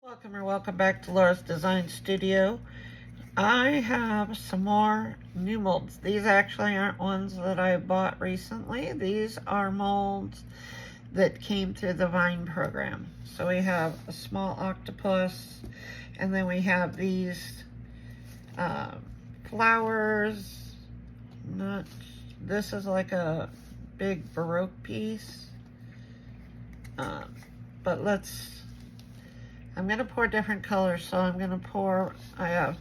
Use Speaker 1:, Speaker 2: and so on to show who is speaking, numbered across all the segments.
Speaker 1: Welcome back to Laura's Design Studio. I have some more new molds. These actually aren't ones that I bought recently. These are molds that came through the Vine program. So we have a small octopus, and then we have these flowers. This is like a big Baroque piece. But I'm going to pour different colors, so I'm going to pour, I have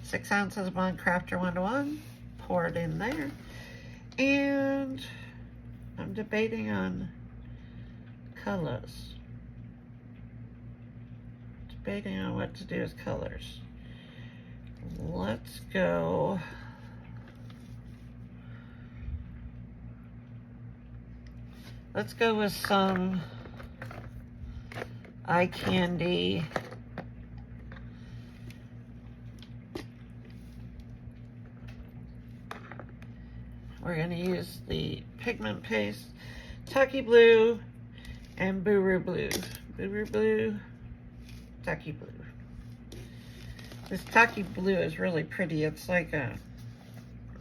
Speaker 1: 6 ounces of on Crafter 1-to-1, pour it in there, and I'm debating on colors. Debating on what to do with colors. Let's go with some eye candy. We're going to use the pigment paste, Taki Blue, and Buru Blue. Buru Blue, Taki Blue. This Taki Blue is really pretty. It's like a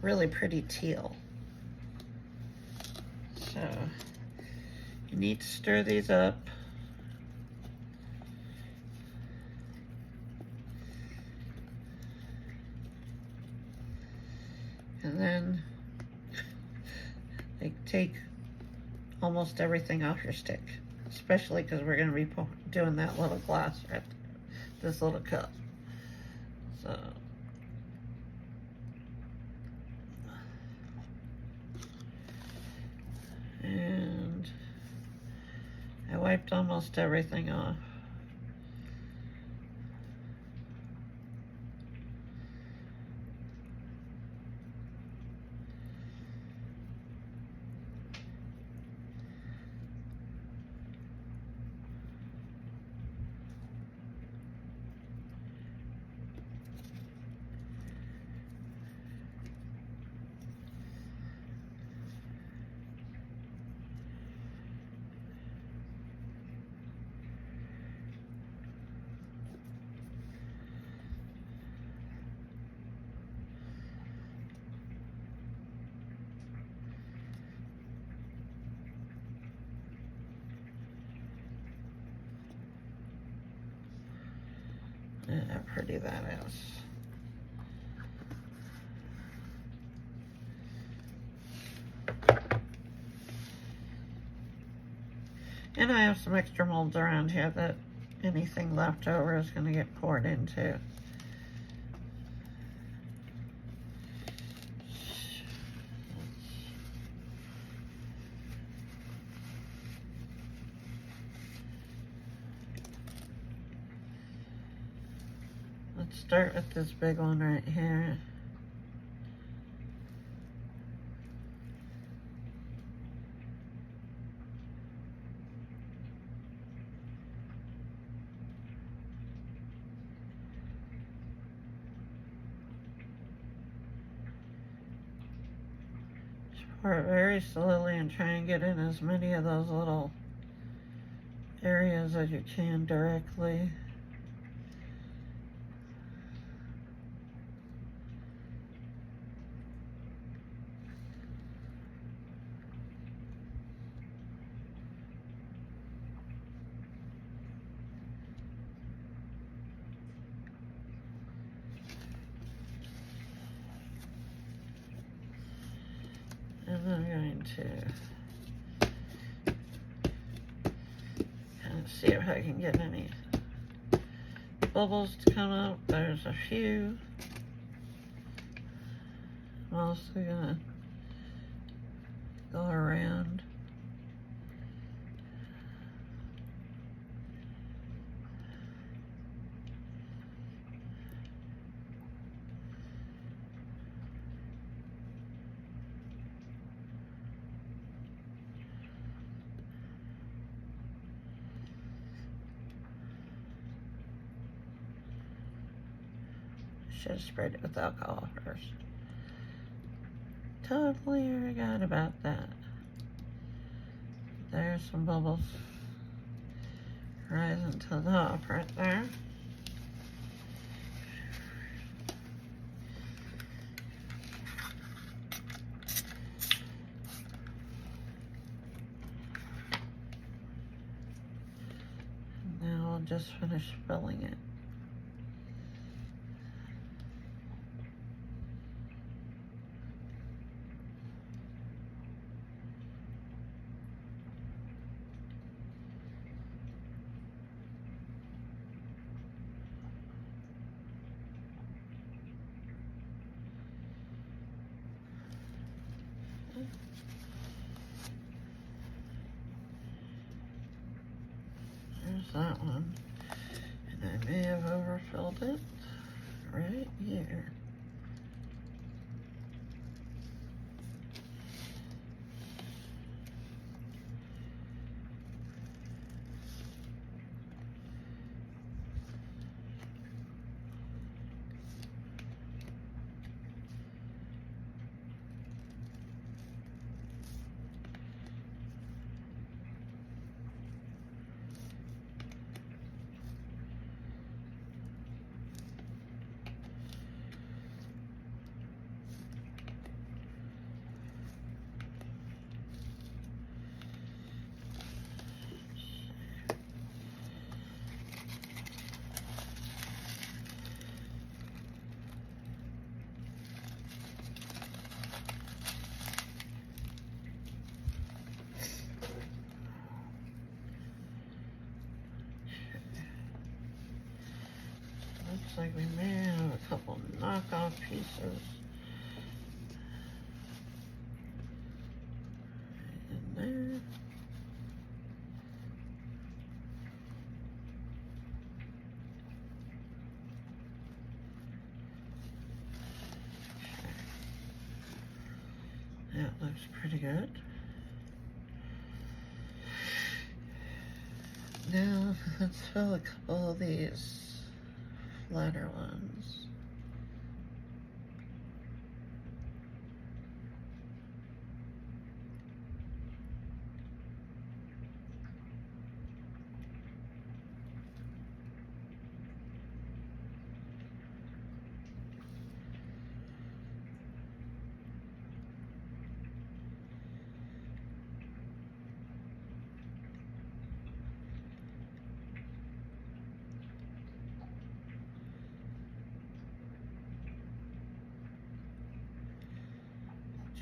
Speaker 1: really pretty teal. So you need to stir these up. And then they take almost everything off your stick, especially because we're going to be doing that little glass right there, this little cup. So and I wiped almost everything off. And how pretty that is. And I have some extra molds around here that anything left over is going to get poured into. Let's start with this big one right here. Pour it very slowly and try and get in as many of those little areas as you can directly. And I'm going to kind of see if I can get any bubbles to come up. There's a few. I'm also gonna go around. Should have sprayed it with alcohol first. Totally forgot about that. There's some bubbles Resin to the top right there. Now I'll just finish filling it. There's that one. And I may have overfilled it right here. Looks like we may have a couple knockoff pieces in there. That looks pretty good. Now let's fill a couple of these flatter ones.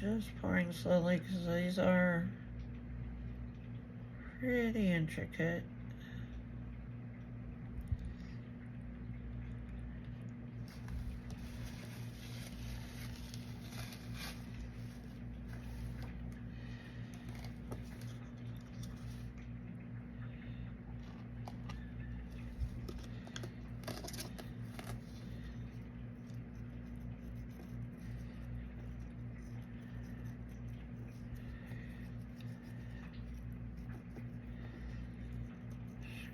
Speaker 1: Just pouring slowly because these are pretty intricate.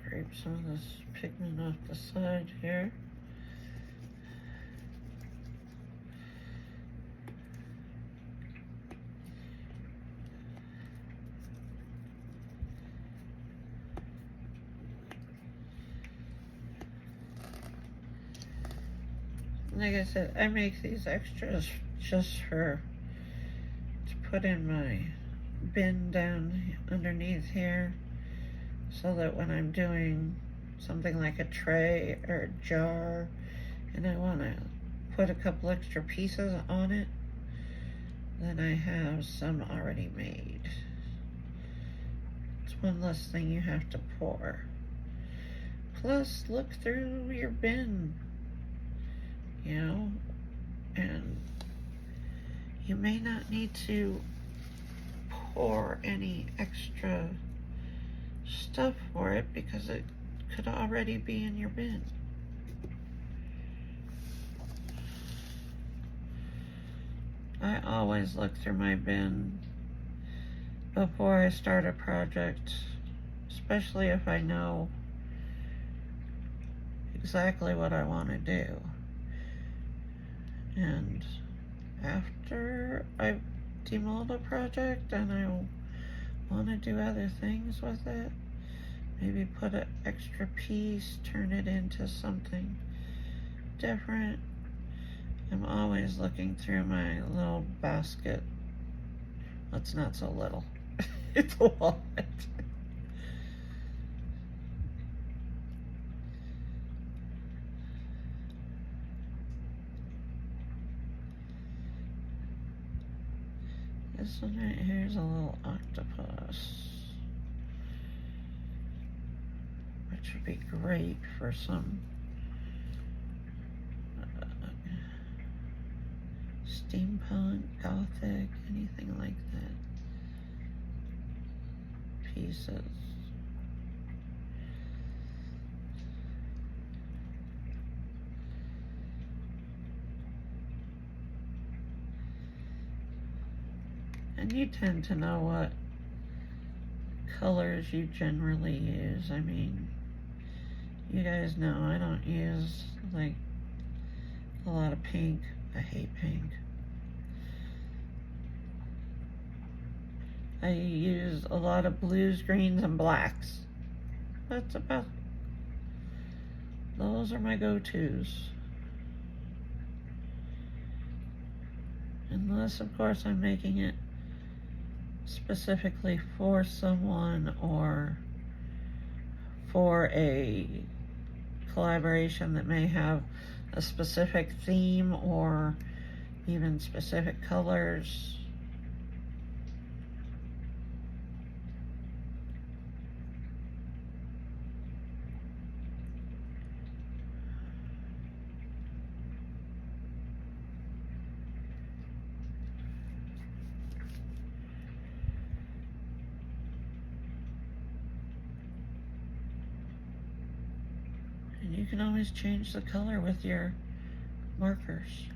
Speaker 1: Scrape some of this pigment off the side here. Like I said, I make these extras just to put in my bin down underneath here, so that when I'm doing something like a tray or a jar and I want to put a couple extra pieces on it, then I have some already made. It's one less thing you have to pour. Plus, look through your bin, you know, and you may not need to pour any extra stuff for it because it could already be in your bin. I always look through my bin before I start a project, especially if I know exactly what I want to do. And after I demold a project and I want to do other things with it, maybe put an extra piece, turn it into something different. I'm always looking through my little basket. That's not so little. It's a lot. This one right here is a little octopus, which would be great for some steampunk, gothic, anything like that. Pieces. And you tend to know what colors you generally use. I mean, you guys know I don't use like a lot of pink. I hate pink. I use a lot of blues, greens, and blacks. That's about, those are my go-tos. Unless, of course, I'm making it specifically for someone or for a collaboration that may have a specific theme or even specific colors. And you can always change the color with your markers.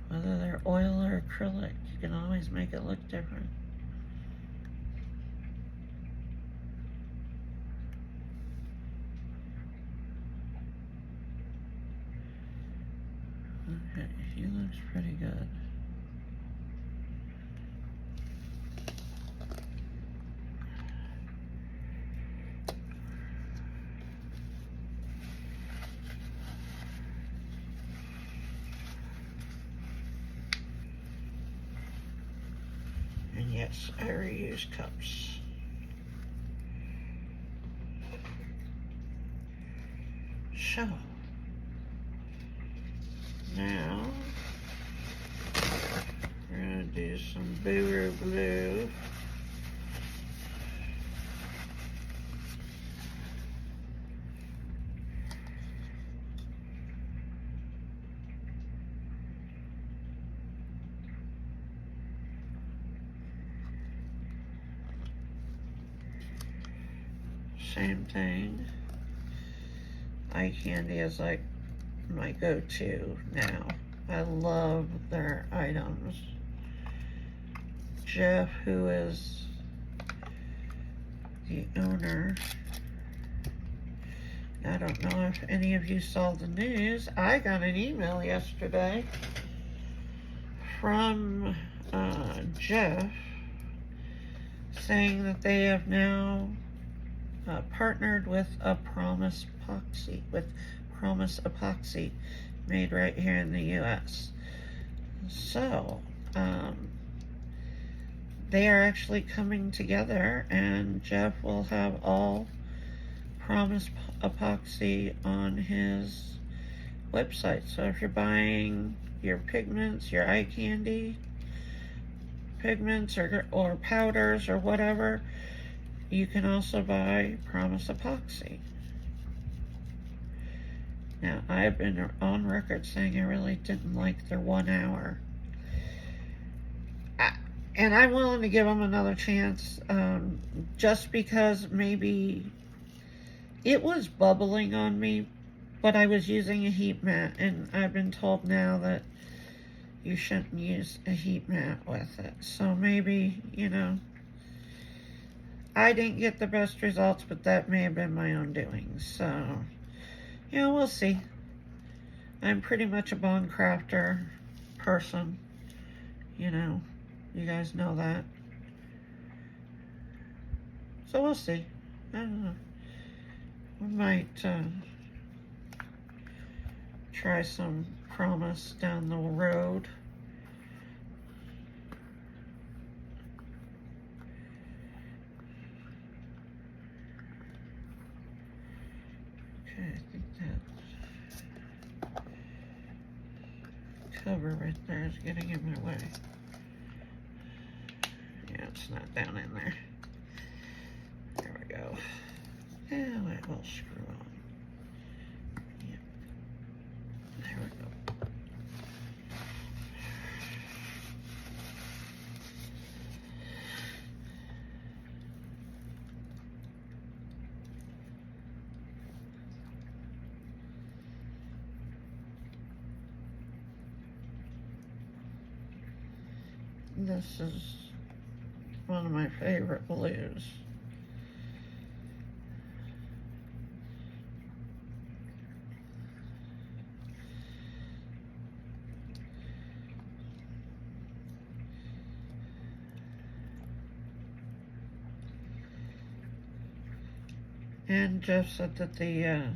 Speaker 1: Whether they're oil or acrylic, you can always make it look different. Okay, he looks pretty good. And yes, I reuse cups. So, now we're gonna do some Boo Blue. Same thing. Eye candy is like my go-to now. I love their items. Jeff, who is the owner, I don't know if any of you saw the news. I got an email yesterday from Jeff saying that they have now partnered with Promise Epoxy, made right here in the US. So they are actually coming together, and Jeff will have all Promise Epoxy on his website. So if you're buying your pigments, your eye candy pigments, or powders or whatever, you can also buy Promise Epoxy. Now, I've been on record saying I really didn't like their 1 hour. And I'm willing to give them another chance, just because maybe it was bubbling on me, but I was using a heat mat, and I've been told now that you shouldn't use a heat mat with it. So maybe, you know, I didn't get the best results, but that may have been my own doing. So, yeah, we'll see. I'm pretty much a Bond Crafter person. You know, you guys know that. So we'll see. I don't know. We might try some Promise down the road. Okay, I think that cover right there is getting in my way. Yeah, it's not down in there. There we go. Now it will screw on. Yep. There we go. This is one of my favorite blues. And Jeff said that the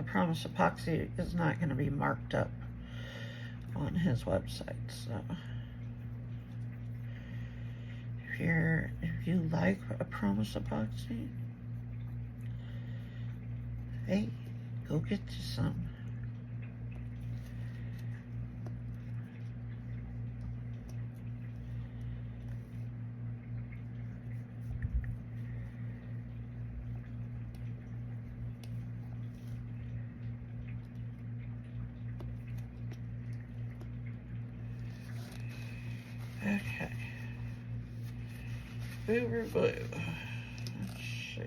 Speaker 1: Promise epoxy is not going to be marked up on his website, so if you like a Promise epoxy, hey, go get you some. Okay. Uber blue. Let's see.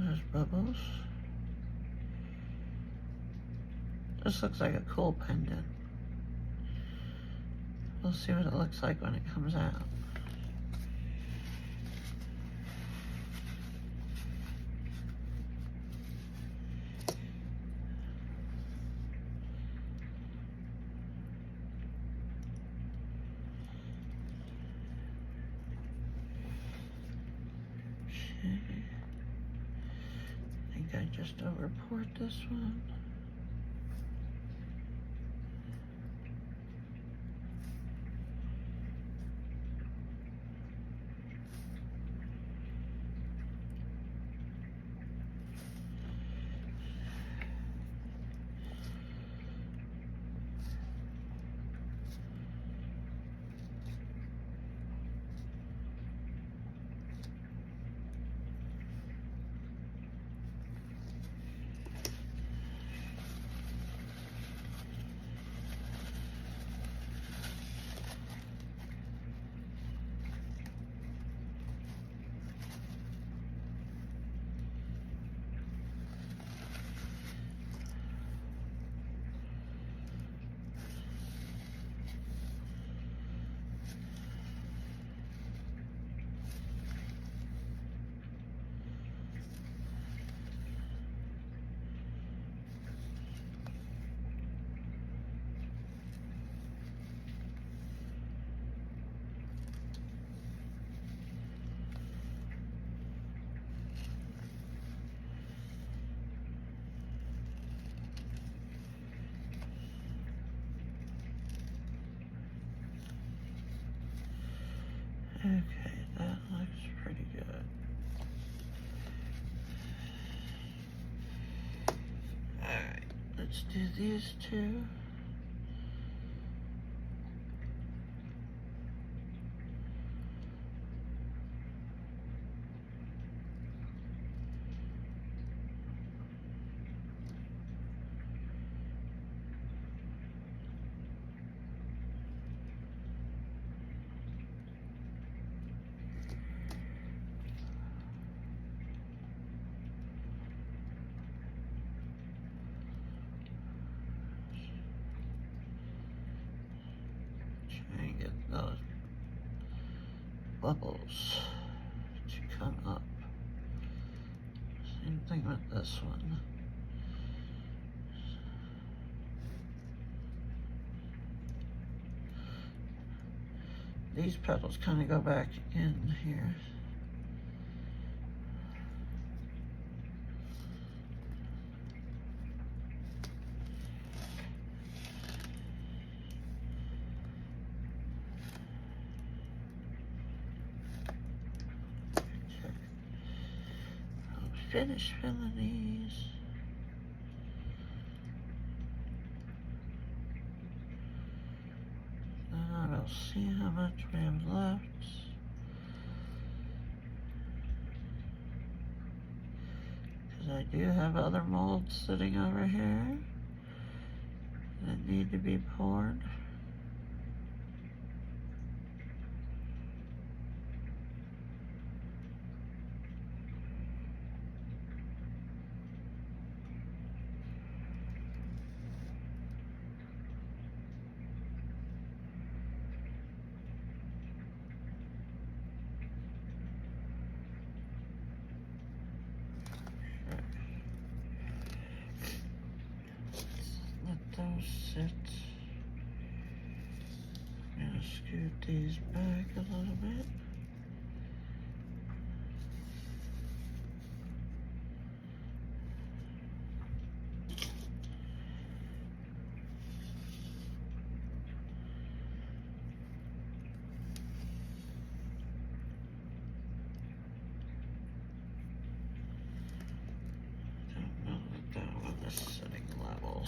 Speaker 1: There's bubbles. This looks like a cool pendant. We'll see what it looks like when it comes out. Okay. I think I just over poured this one. Okay, that looks pretty good. Alright, let's do these two. get those bubbles to come up. Same thing with this one. These petals kind of go back in here. Finish filling these. Then we'll see how much we have left. Because I do have other molds sitting over here that need to be poured. Those sit. I'm gonna scoot these back a little bit. Don't melt it down on the sitting level.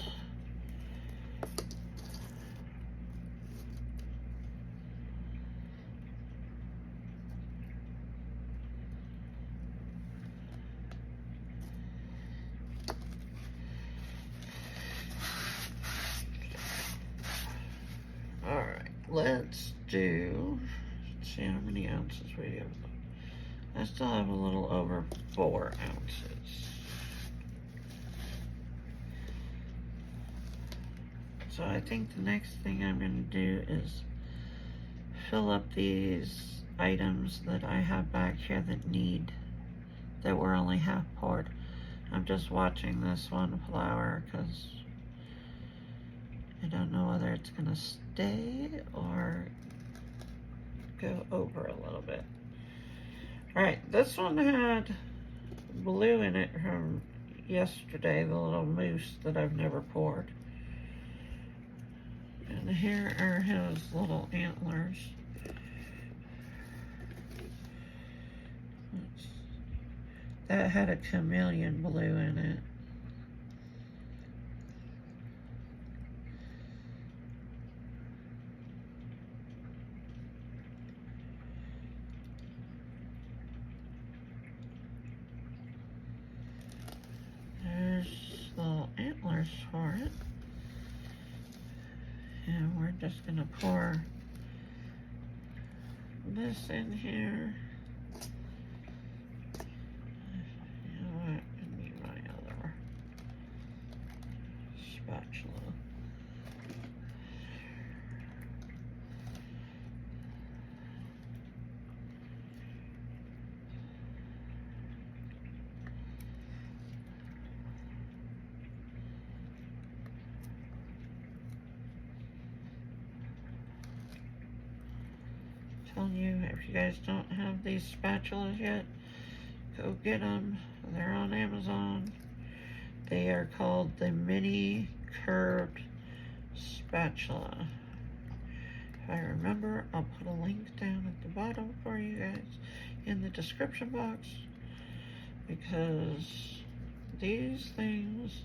Speaker 1: Let's see how many ounces we have. I still have a little over 4 ounces. So I think the next thing I'm going to do is fill up these items that I have back here that were only half poured. I'm just watching this one flower because I don't know whether it's gonna stay or go over a little bit. All right, this one had blue in it from yesterday, the little moose that I've never poured. And here are his little antlers. That had a chameleon blue in it. Antlers for it, and we're just gonna pour this in here. You know what? I need my other spatula. Telling you, if you guys don't have these spatulas yet, go get them. They're on Amazon. They are called the mini curved spatula. If I remember, I'll put a link down at the bottom for you guys in the description box, because these things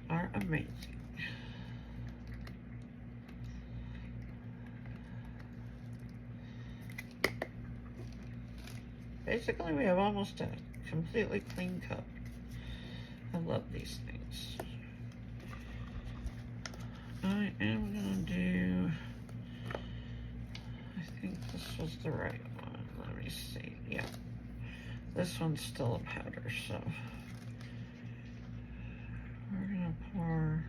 Speaker 1: are amazing. Basically, we have almost a completely clean cup. I love these things. I am gonna do, I think this was the right one. Let me see. Yeah. This one's still a powder, so we're gonna pour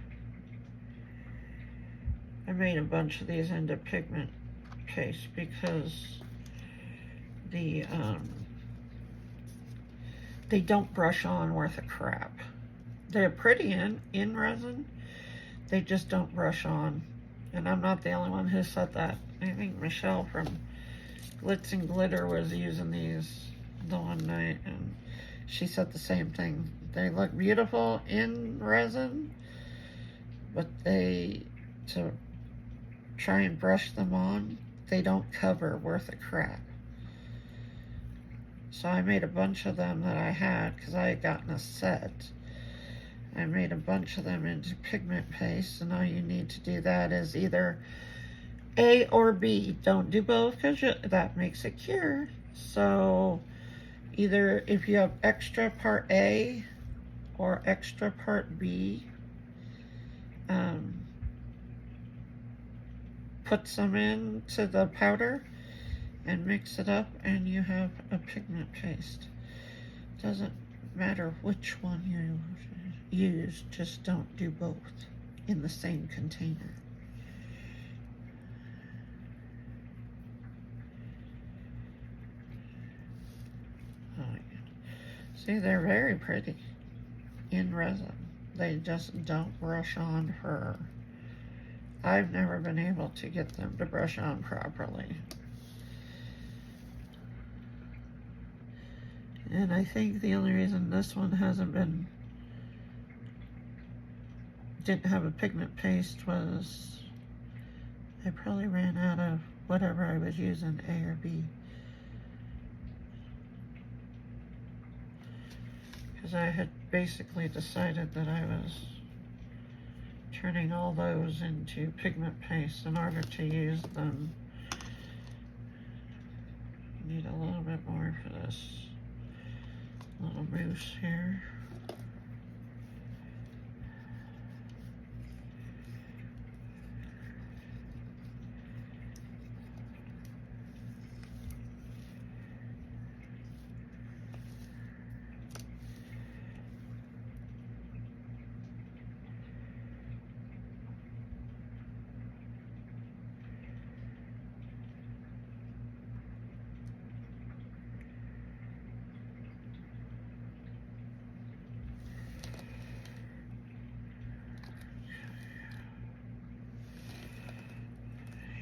Speaker 1: I made a bunch of these into pigment paste because they don't brush on worth a crap. They're pretty in resin, they just don't brush on. And I'm not the only one who said that. I think Michelle from Glitz and Glitter was using these the one night, and she said the same thing. They look beautiful in resin, but to try and brush them on, they don't cover worth a crap. So I made a bunch of them that I had because I had gotten a set. I made a bunch of them into pigment paste, and all you need to do that is either A or B. Don't do both because that makes it cure. So either if you have extra part A or extra part B, put some into the powder and mix it up, and you have a pigment paste. Doesn't matter which one you use, just don't do both in the same container. Oh, yeah. See, they're very pretty in resin. They just don't brush on her. I've never been able to get them to brush on properly. And I think the only reason this one didn't have a pigment paste was I probably ran out of whatever I was using, A or B. Because I had basically decided that I was turning all those into pigment paste in order to use them. Need a little bit more for this little mousse here.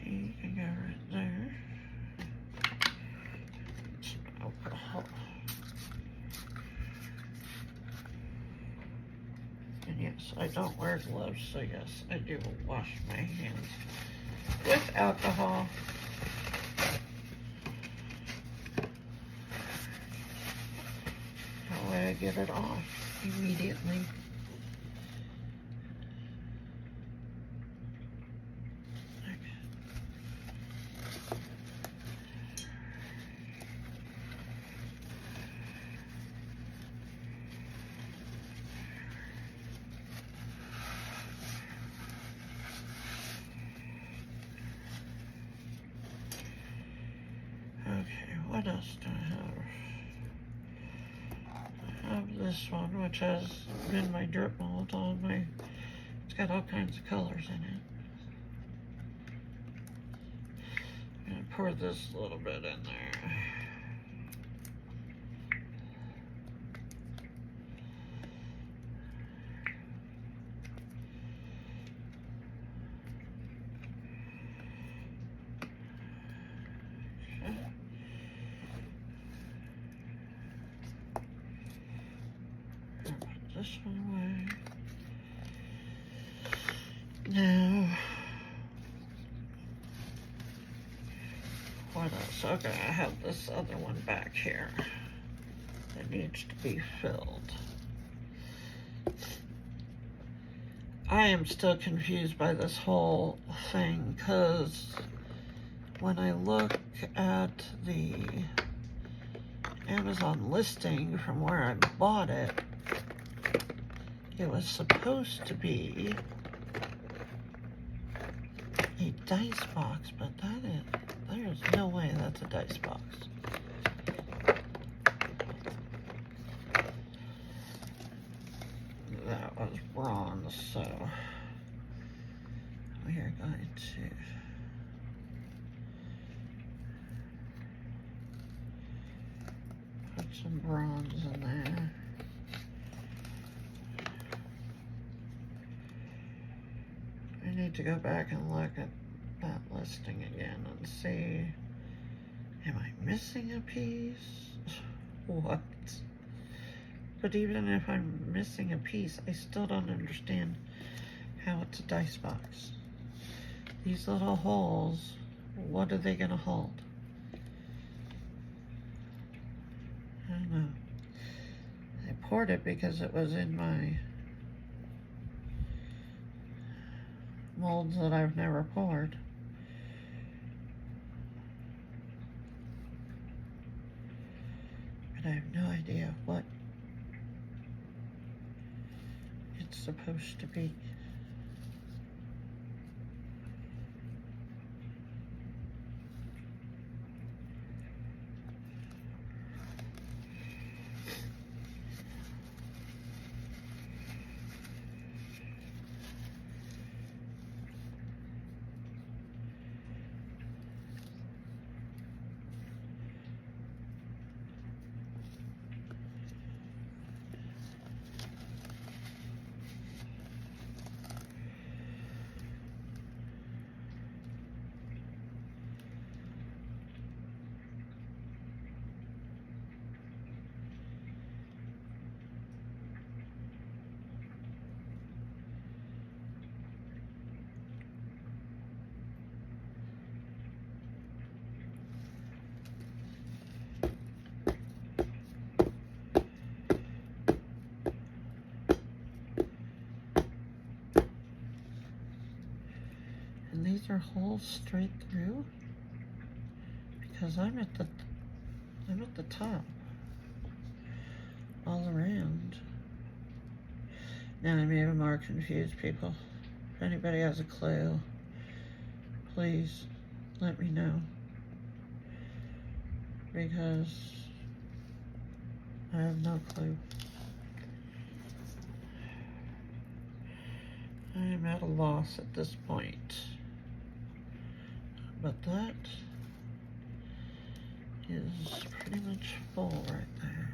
Speaker 1: You can go right there. Some alcohol. And yes, I don't wear gloves, so yes, I do wash my hands with alcohol. That way I get it off immediately. Okay, what else do I have? I have this one, which has been my drip mold on my, it's got all kinds of colors in it. I'm gonna pour this a little bit in there. This one away. Now, what else? Okay, I have this other one back here that needs to be filled. I am still confused by this whole thing because when I look at the Amazon listing from where I bought it, it was supposed to be a dice box, but there's no way that's a dice box. That was bronze, so we are going to put some bronze in there. I need to go back and look at that listing again and see, am I missing a piece? What? But even if I'm missing a piece, I still don't understand how it's a dice box. These little holes, what are they gonna hold? I don't know. I poured it because it was in my molds that I've never poured. But I have no idea what it's supposed to be. And these are holes straight through because I'm at the top all around. Now I'm even more confused, people. If anybody has a clue, please let me know, because I have no clue. I am at a loss at this point. But that is pretty much full right there.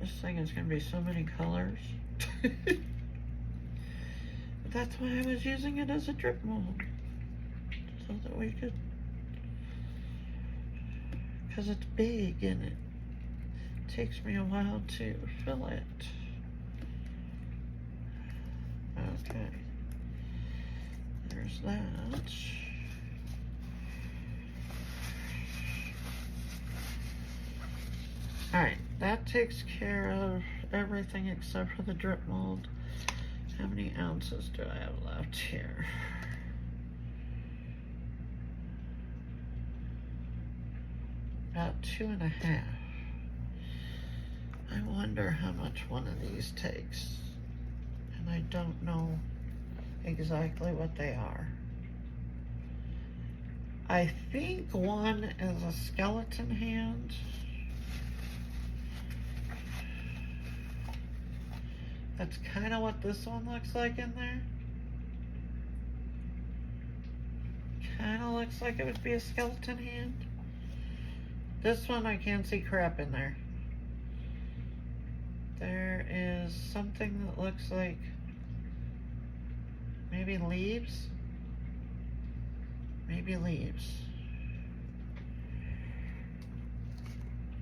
Speaker 1: This thing is going to be so many colors. But that's why I was using it as a drip mold. So that we could, because it's big and it takes me a while to fill it. Okay. There's that. Alright, that takes care of everything except for the drip mold. How many ounces do I have left here? About 2.5. I wonder how much one of these takes. And I don't know exactly what they are. I think one is a skeleton hand. That's kind of what this one looks like in there. Kind of looks like it would be a skeleton hand. This one I can't see crap in there. There is something that looks like maybe leaves. Maybe leaves.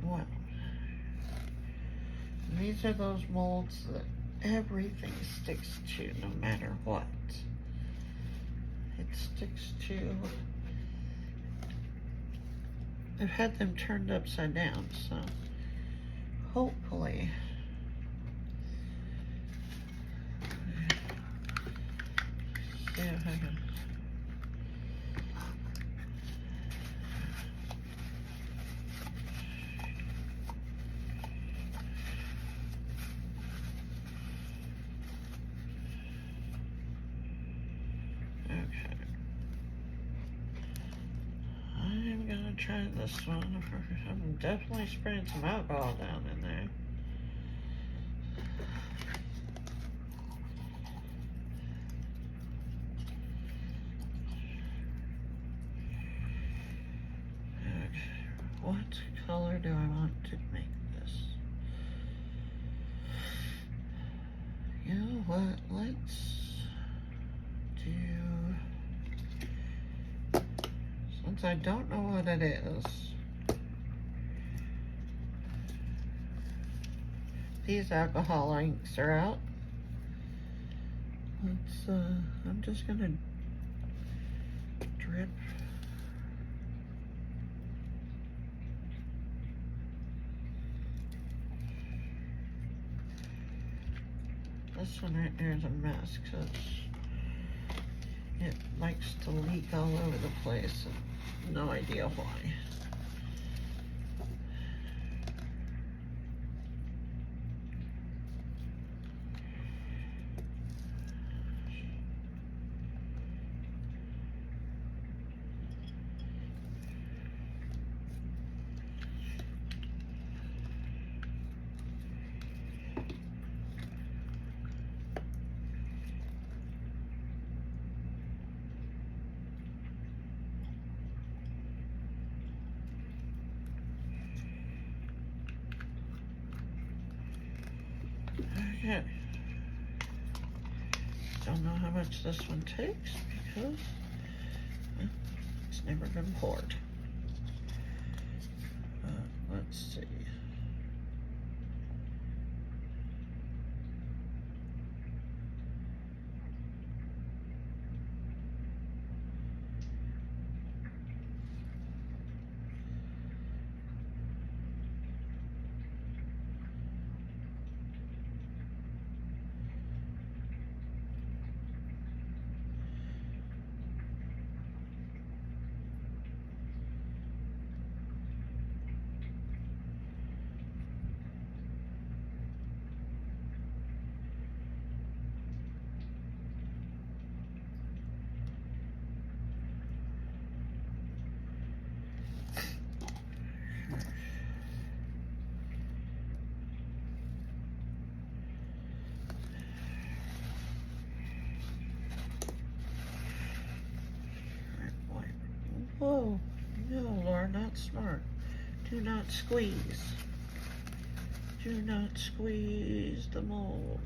Speaker 1: Well, these are those molds that everything sticks to no matter what. It sticks to. I've had them turned upside down, so hopefully see if I can. try this one. I'm definitely spraying some alcohol down in there. Okay, what color do I want to make this? You know what? Let's do... Since I don't know what it is, these alcohol inks are out. Let's, I'm just gonna drip. This one right there is a mess because it likes to leak all over the place. No idea why. Okay. Don't know how much this one takes because it's never been poured. Let's see. Whoa, no, Laura, not smart. Do not squeeze. Do not squeeze the mold.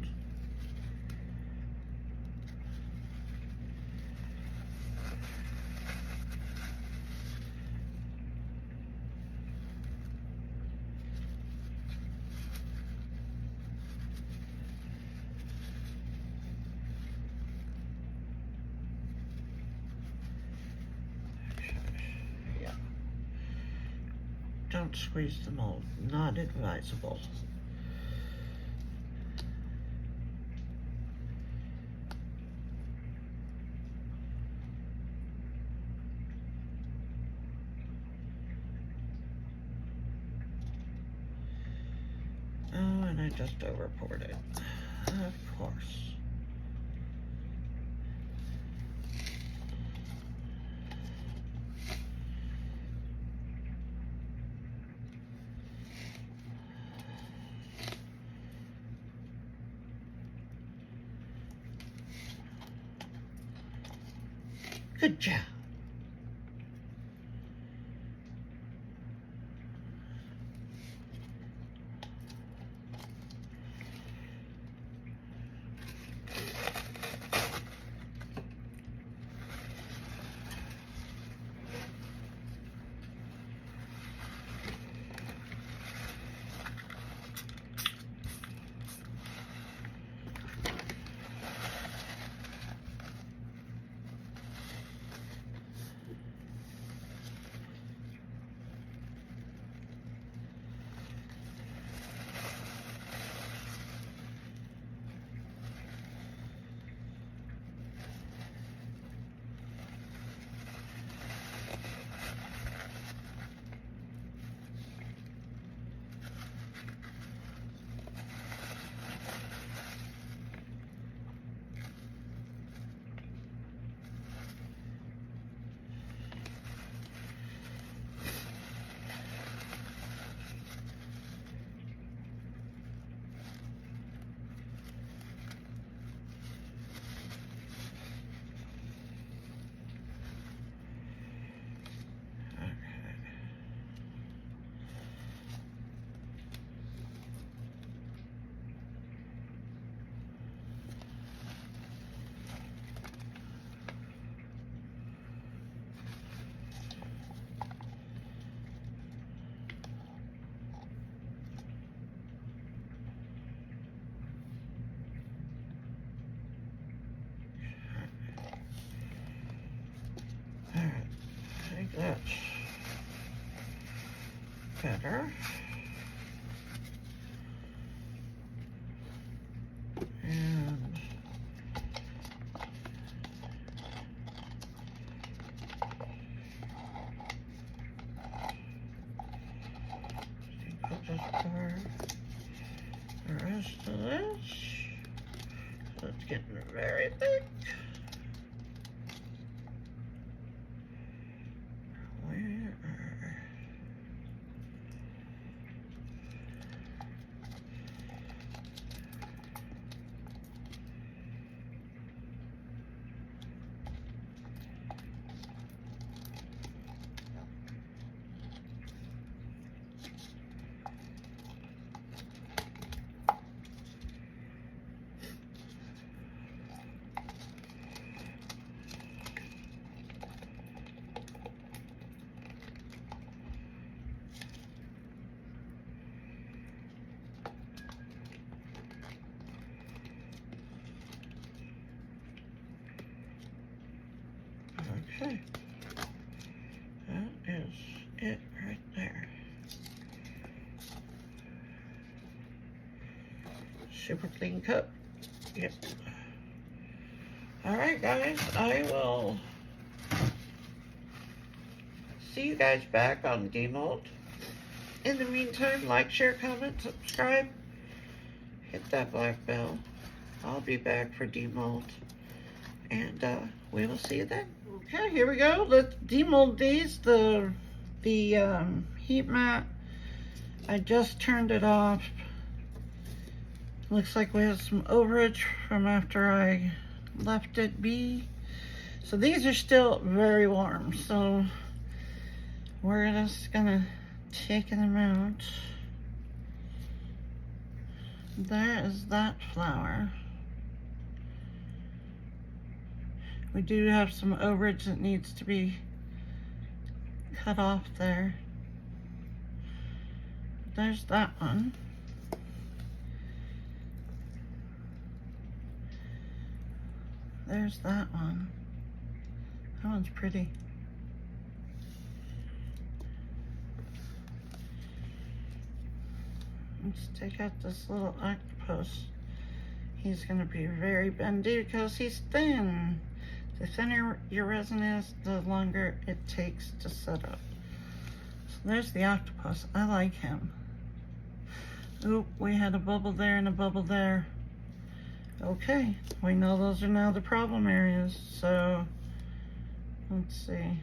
Speaker 1: Don't squeeze the mold, not advisable. Oh, and I just over poured it, of course. Good job. better. And I'll just pour the rest of this. So it's getting very thick. Okay, that is it right there. Super clean cup. Yep. All right, guys, I will see you guys back on demold. In the meantime, like, share, comment, subscribe, hit that black bell. I'll be back for demold, and we will see you then. Okay, here we go. Let's demold these. The heat mat, I just turned it off. Looks like we have some overage from after I left it be. So these are still very warm. So we're just gonna take them out. There is that flower. We do have some overage that needs to be cut off there. There's that one. There's that one. That one's pretty. Let's take out this little octopus. He's gonna be very bendy because he's thin. The thinner your resin is, the longer it takes to set up. So there's the octopus. I like him. Oop, we had a bubble there and a bubble there. Okay, we know those are now the problem areas. So let's see,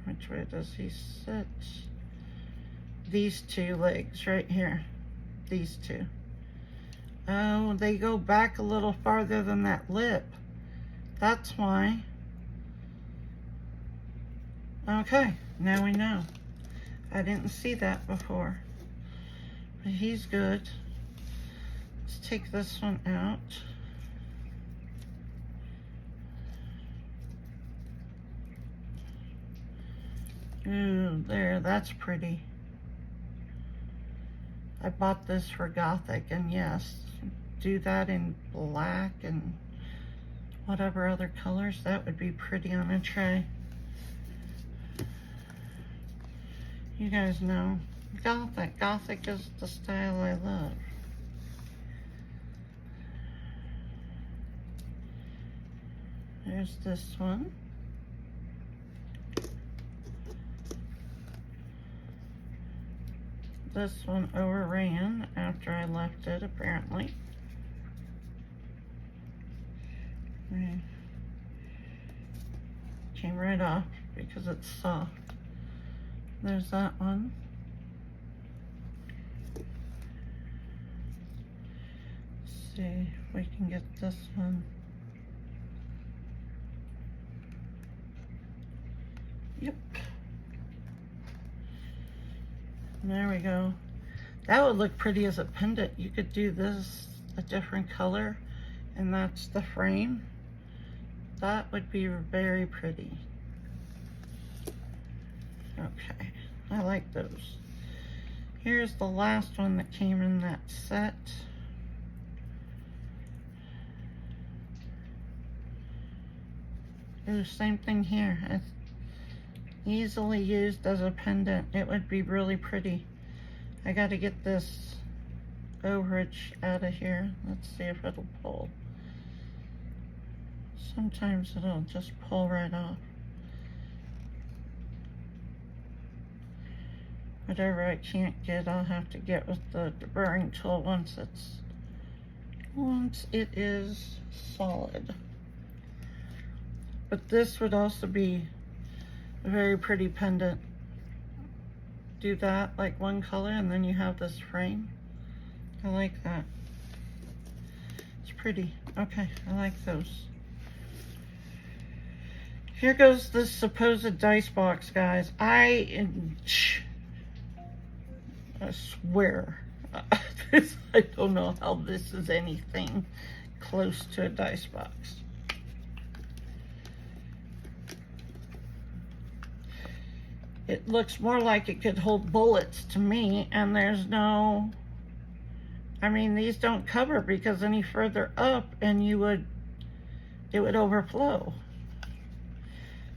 Speaker 1: which way does he sit? These two legs right here. These two. Oh, they go back a little farther than that lip. That's why. Okay, now we know. I didn't see that before. But he's good. Let's take this one out. Ooh, there, that's pretty. I bought this for Gothic, and yes, do that in black and whatever other colors. That would be pretty on a tray. You guys know, Gothic. Gothic is the style I love. There's this one. This one overran after I left it, apparently. Came right off because it's soft. There's that one. Let's see if we can get this one. Yep. There we go. That would look pretty as a pendant. You could do this a different color, and that's the frame. That would be very pretty. Okay, I like those. Here's the last one that came in that set. Ooh, same thing here. It's easily used as a pendant. It would be really pretty. I got to get this overage out of here. Let's see if it'll pull. Sometimes it'll just pull right off. Whatever I can't get, I'll have to get with the deburring tool once it is solid. But this would also be a very pretty pendant. Do that like one color and then you have this frame. I like that. It's pretty. Okay, I like those. Here goes this supposed dice box, guys. I swear, I don't know how this is anything close to a dice box. It looks more like it could hold bullets to me, and there's no, I mean, these don't cover because any further up and it would overflow.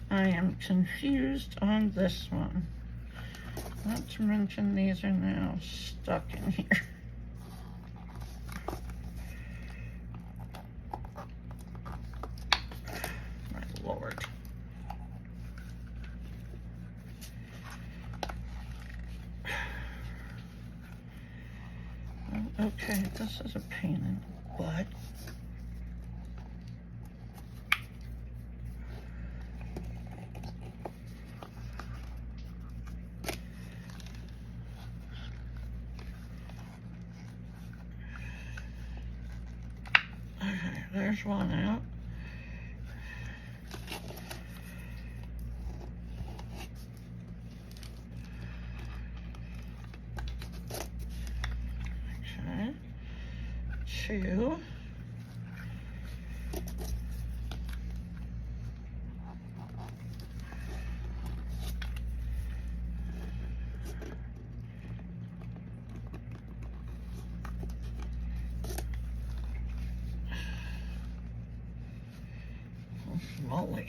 Speaker 1: I am confused on this one. Not to mention these are now stuck in here. My Lord. Okay, this is a pain in the butt. Okay, there's one out. Okay, two. Moly.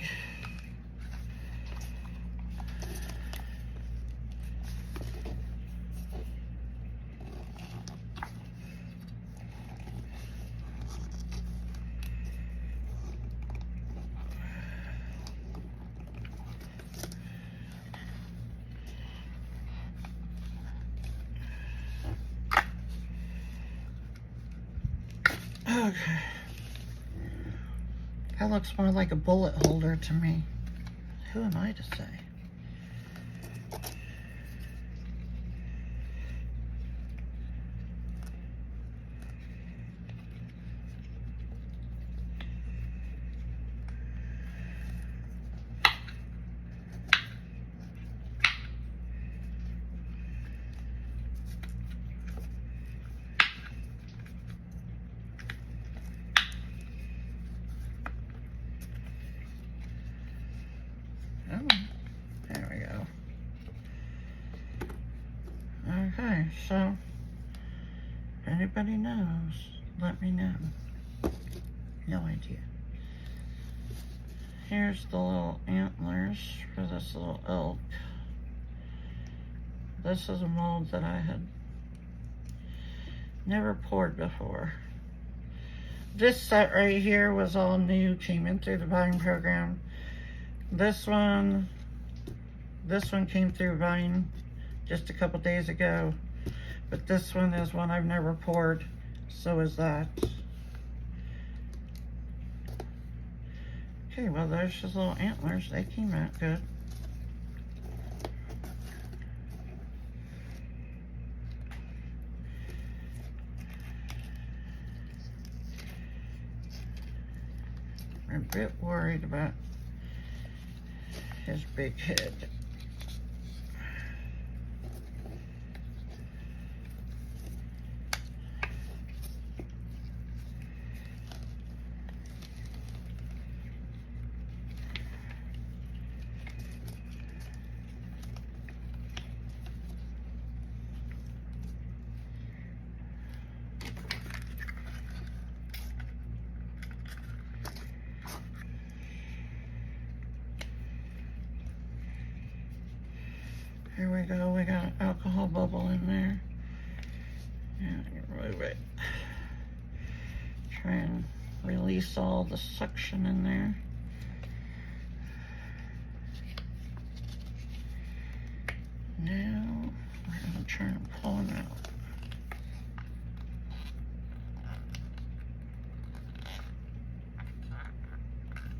Speaker 1: Okay. That looks more like a bullet holder to me. Who am I to say? Oh, there we go. Okay, so if anybody knows, let me know. No idea. Here's the little antlers for this little elk. This is a mold that I had never poured before. This set right here was all new, came in through the buying program. This one came through Vine just a couple days ago, but this one is one I've never poured, so is that. Okay, well there's his little antlers, they came out good. I'm a bit worried about his big head. Here we go, we got an alcohol bubble in there. release all the suction in there. Now we're going to try and pull him out.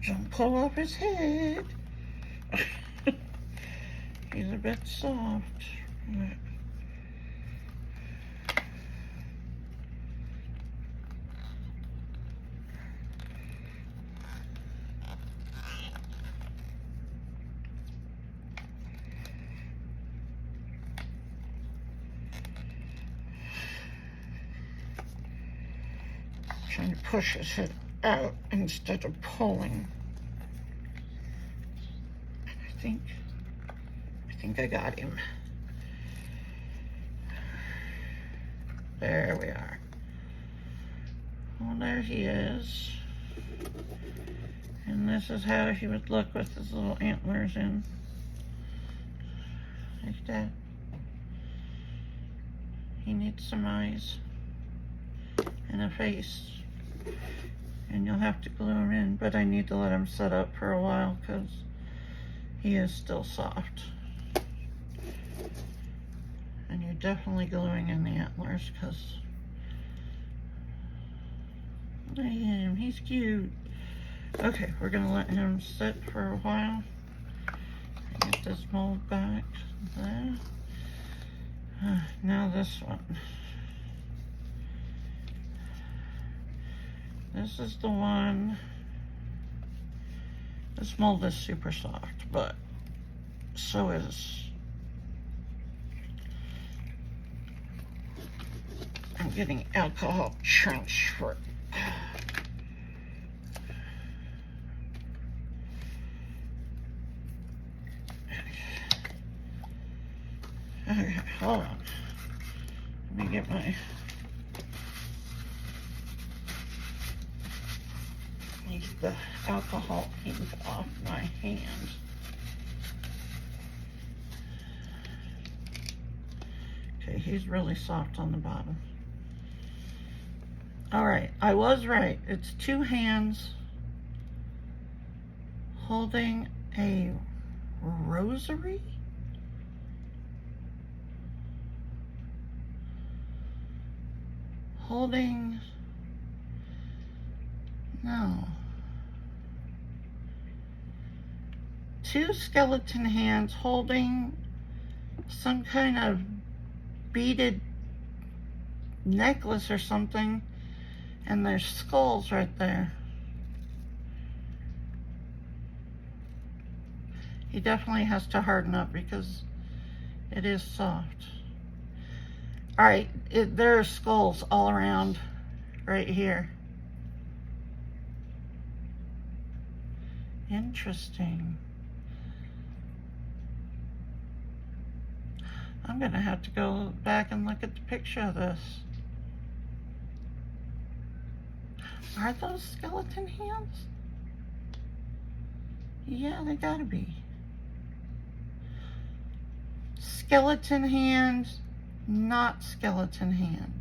Speaker 1: Don't pull off his head. He's a bit soft. Trying to push his head out instead of pulling. I think I got him. There we are. Well, there he is. And this is how he would look with his little antlers in. Like that. He needs some eyes and a face. And you'll have to glue him in, but I need to let him set up for a while because he is still soft. And you're definitely gluing in the antlers because look at him, he's cute. Okay, we're gonna let him sit for a while. Get this mold back there. Now this one. This is the one. This mold is super soft, but so is. I'm getting alcohol transfer. Okay, hold on. Let me get my. Get the alcohol ink off my hand. Okay, he's really soft on the bottom. All right, I was right. It's two hands holding a rosary. Holding, no. Two skeleton hands holding some kind of beaded necklace or something, and there's skulls right there. He definitely has to harden up because it is soft. All right, there are skulls all around right here. Interesting. I'm gonna have to go back and look at the picture of this. Are those skeleton hands? Yeah, they gotta be. Skeleton hands, not skeleton hand.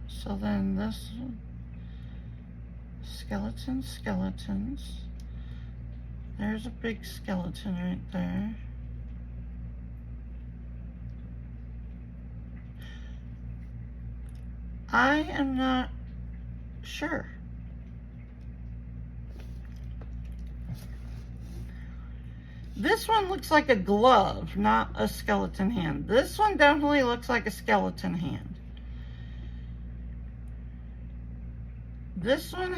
Speaker 1: So then this skeletons. There's a big skeleton right there. I am not sure. This one looks like a glove, not a skeleton hand. This one definitely looks like a skeleton hand. This one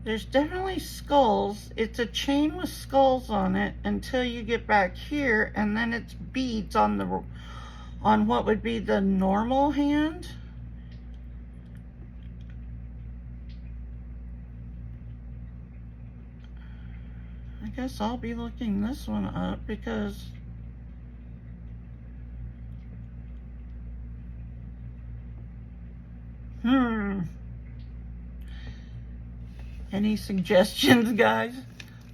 Speaker 1: there's definitely skulls. It's a chain with skulls on it until you get back here, and then it's beads on what would be the normal hand. I guess I'll be looking this one up because any suggestions, guys?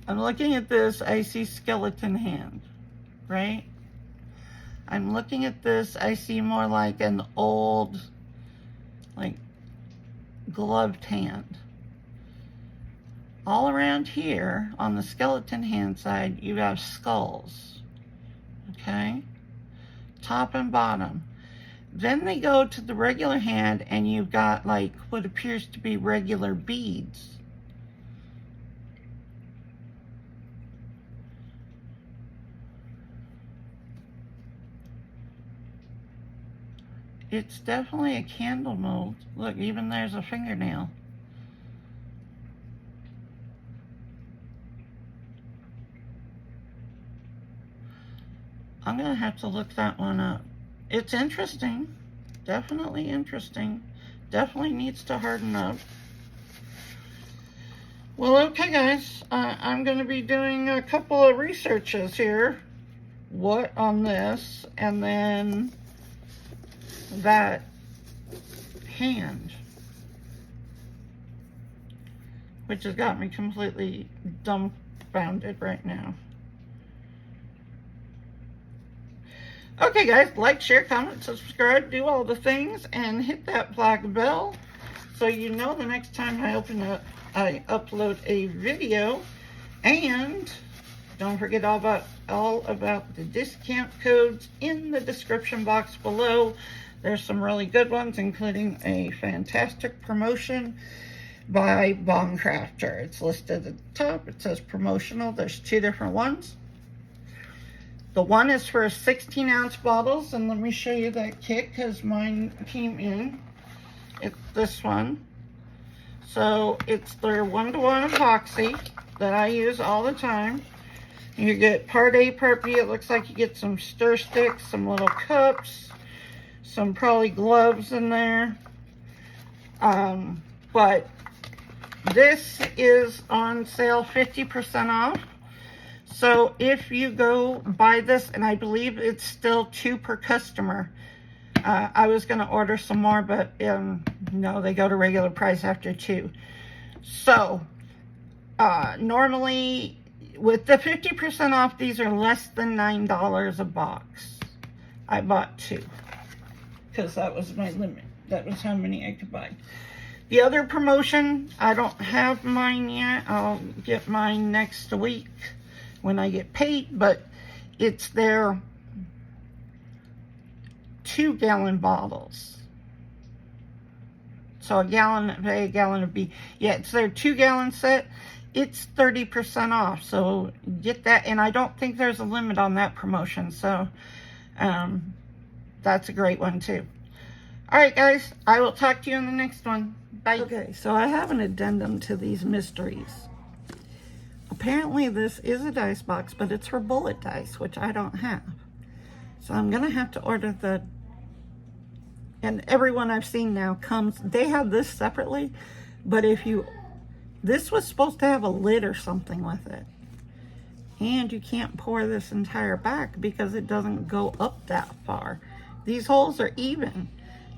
Speaker 1: I'm looking at this, I see skeleton hand, right? I'm looking at this, I see more like an old, like, gloved hand. All around here, on the skeleton hand side, you have skulls, okay? Top and bottom. Then they go to the regular hand, and you've got, like, what appears to be regular beads. It's definitely a candle mold. Look, even there's a fingernail. I'm gonna have to look that one up. It's interesting. Definitely interesting. Definitely needs to harden up. Well, okay, guys. I'm gonna be doing a couple of researches here. What on this, and then that hand, which has got me completely dumbfounded right now. Okay, guys, like, share, comment, subscribe, do all the things, and hit that black bell so you know the next time I upload a video. And don't forget all about the discount codes in the description box below. There's some really good ones, including a fantastic promotion by Craftor. It's listed at the top. It says promotional. There's 2 different ones. The one is for 16-ounce bottles, and let me show you that kit because mine came in. It's this one. So it's their 1-to-1 epoxy that I use all the time. You get part A, part B. It looks like you get some stir sticks, some little cups, some probably gloves in there. But this is on sale 50% off. So if you go buy this, and I believe it's still 2 per customer. I was going to order some more, but no, they go to regular price after 2. So normally with the 50% off, these are less than $9 a box. I bought 2 because that was my limit. That was how many I could buy. The other promotion, I don't have mine yet. I'll get mine next week when I get paid, but it's their 2-gallon bottles. So a gallon of A, a gallon of B. Yeah, it's their 2-gallon set. It's 30% off, so get that. And I don't think there's a limit on that promotion, so that's a great one too. All right, guys, I will talk to you in the next one. Bye. Okay, so I have an addendum to these mysteries. Apparently this is a dice box, but it's for bullet dice, which I don't have. So I'm gonna have to order the, and everyone I've seen now comes, they have this separately, but if you, this was supposed to have a lid or something with it. And you can't pour this entire back because it doesn't go up that far. These holes are even.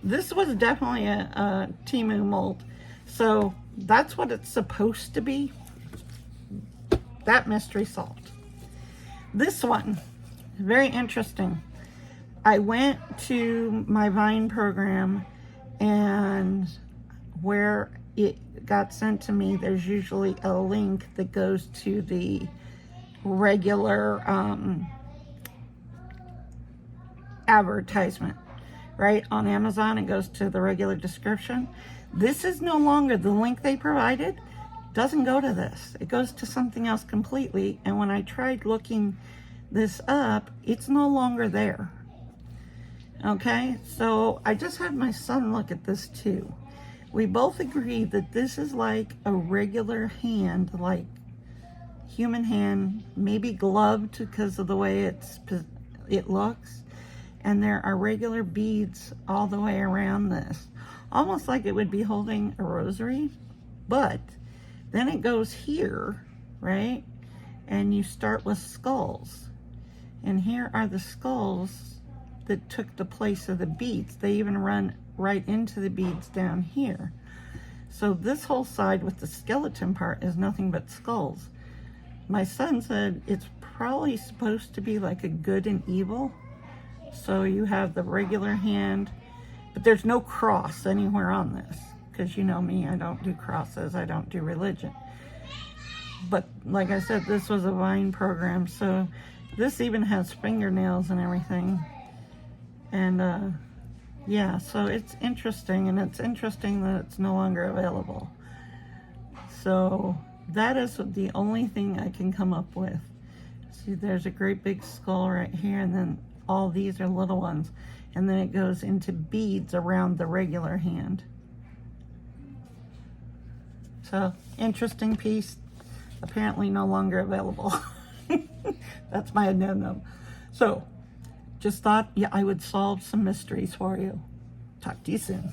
Speaker 1: This was definitely a Temu mold. So that's what it's supposed to be. That mystery solved. This one, very interesting. I went to my Vine program, and where it got sent to me, there's usually a link that goes to the regular advertisement, right? On Amazon, it goes to the regular description. This is no longer the link they provided. Doesn't go to this. It goes to something else completely. And when I tried looking this up, it's no longer there. Okay, so I just had my son look at this too. We both agreed that this is like a regular hand, like human hand, maybe gloved because of the way it looks. And there are regular beads all the way around this. Almost like it would be holding a rosary, but then it goes here, right? And you start with skulls. And here are the skulls that took the place of the beads. They even run right into the beads down here. So this whole side with the skeleton part is nothing but skulls. My son said it's probably supposed to be like a good and evil, So you have the regular hand, but there's no cross anywhere on this, because you know me, I don't do crosses, I don't do religion. But like I said, this was a Vine program, so this even has fingernails and everything. And yeah, so it's interesting, and it's interesting that it's no longer available. So that is the only thing I can come up with. See, there's a great big skull right here, and then all these are little ones, and then it goes into beads around the regular hand. So interesting piece, apparently no longer available. That's my addendum. So just thought, yeah, I would solve some mysteries for you. Talk to you soon.